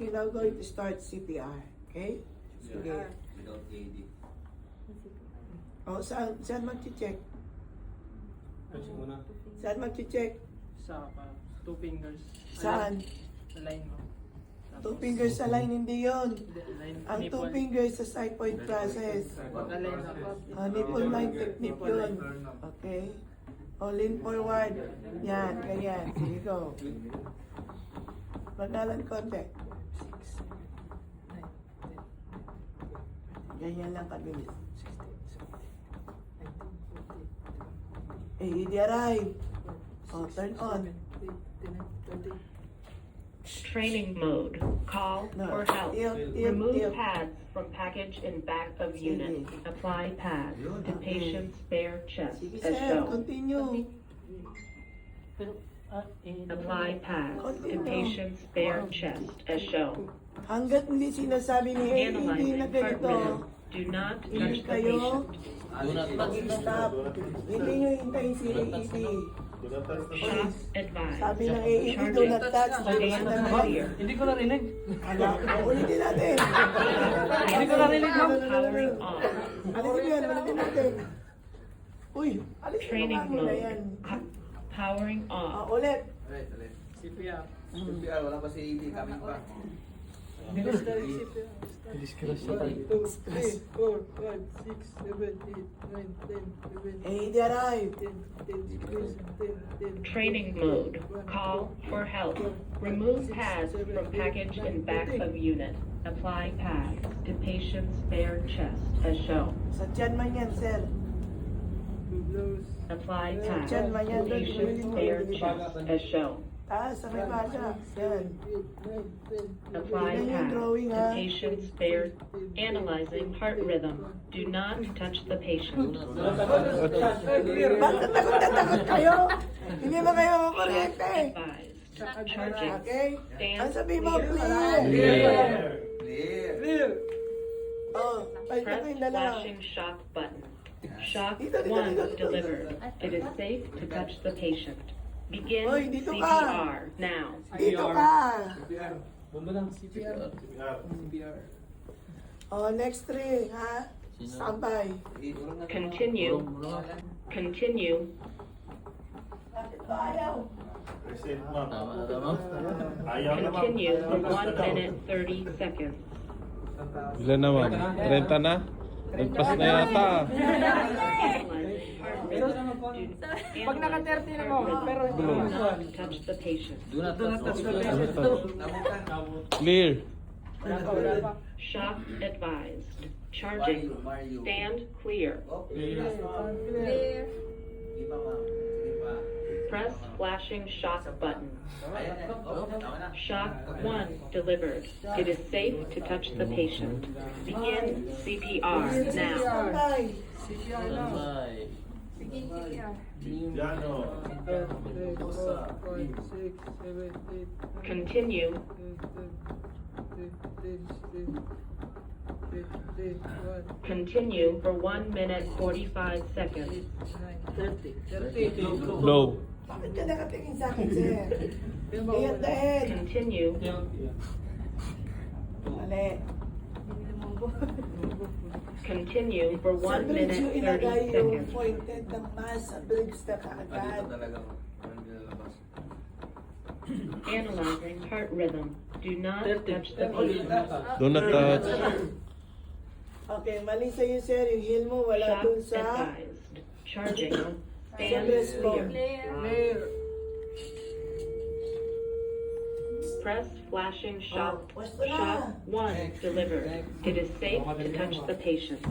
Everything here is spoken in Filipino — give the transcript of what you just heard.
you're now going to start CPR. Okay? Sige. Without AD. O, saan mag-check? Saan mag-check? Sa 2 fingers. Saan? Line mo. 2 fingers sa line, hindi yun. Line, Ang 2 nipple. fingers sa xiphoid process. Line na. Nipple line technique yun. Okay? O, lean forward. Yan, ganyan. Sige, go. Magnalan konti. 6, 9, 10. Ganyan lang kabilis. 16, 17, 18, 19, 20. Eh, hindi arrive. O, turn on. Training mode. Call No. for help. Tilt. Remove pads from package in back of unit. Apply pads to patient's bare chest Sige, as sir. shown. Continue. Apply pads to patient's bare chest as shown. Hanggat hindi sinasabi ni AED na Analyzing heart ganito, rhythm. Do not hindi touch the kayo patient. mag-stop. Hindi nyo hintayin si AED. Shock advised. Sabi ng AED, do not touch. Stand clear. Hindi ko narinig. Ulitin natin. Hindi ko narinig, ma'am. Powering on. Alisin mo yan, ulitin natin. Uy, alisin mo Training nga muna mode. yan. Powering on. Ulit. Ulit. CPR. CPR, wala pa si AD. Coming pa. Hindi ko start CPR. 1, 2, 3, 4, 5, 6, 7, 8, 9, 10, 11, AED arrive. 10, 10, 10, 10. Training mode. Call for help. Remove pads from package in back of unit. Apply pads to patient's bare chest as shown. Sa tiyan man yan, sir. Apply pads Diyan man yan, to patient's bare chest as shown. Taas, sa may basa. Yan. Apply Tingnan yung pads drawing, to ha? patient's bare. Analyzing heart rhythm. Do not touch the patient. Bakit takot na takot kayo? Hindi ba kayo makuryente? Advised. Charging. Okay? Ang Stand sabi mo, clear. clear. Clear. Oh, balik na Press kayong dalawa. flashing shock button. Shock Dito, dito, 1 dito, dito. delivered. It is safe to touch the patient. Begin Hoy, dito ka. CPR now. Dito ka. CPR. CPR. Oh, next three, ha? Standby. Continue. Continue. Bakit ba ayaw? Continue for 1 minute 30 seconds. Ilan na ma'am? 30 na? Nagpas na yata. Analyzing heart rhythm. Pag naka-30 na mo, pero Do not touch the patient. Do not touch the Clear. Wala pa. Shock advised. Charging. Mario. Stand clear. Clear. Clear. Iba ma'am. Sige pa. Press flashing shock button. Ayan. Oh, tama na. Shock 1 delivered. It is safe to touch the patient. Begin CPR now. Standby. CPR na. Begin CPR. 10, 11, 12, 13, 14, 15, 16, 17, 18, Continue. 19, 20, 21, Continue for 1 minute 45 seconds. 30. Low. Bakit ka nakatingin sa akin, sir? Stay at the head. Continue. Mali. Continue for Sa 1 bridge minute yung ilagay 30 yung seconds. pointed ng mass sa bridge na Dito kaagad. talaga. Parang nilalabas. Analyzing heart rhythm. Do not touch the patient. Do not touch. Okay, mali sa'yo, sir. Yung heel mo wala Shock dun sa... advised. Charging. Stand breast clear. Clear. Clear. Press flashing shock. Oh, pwesto na. Shock 1 delivered. It is safe to touch the patient.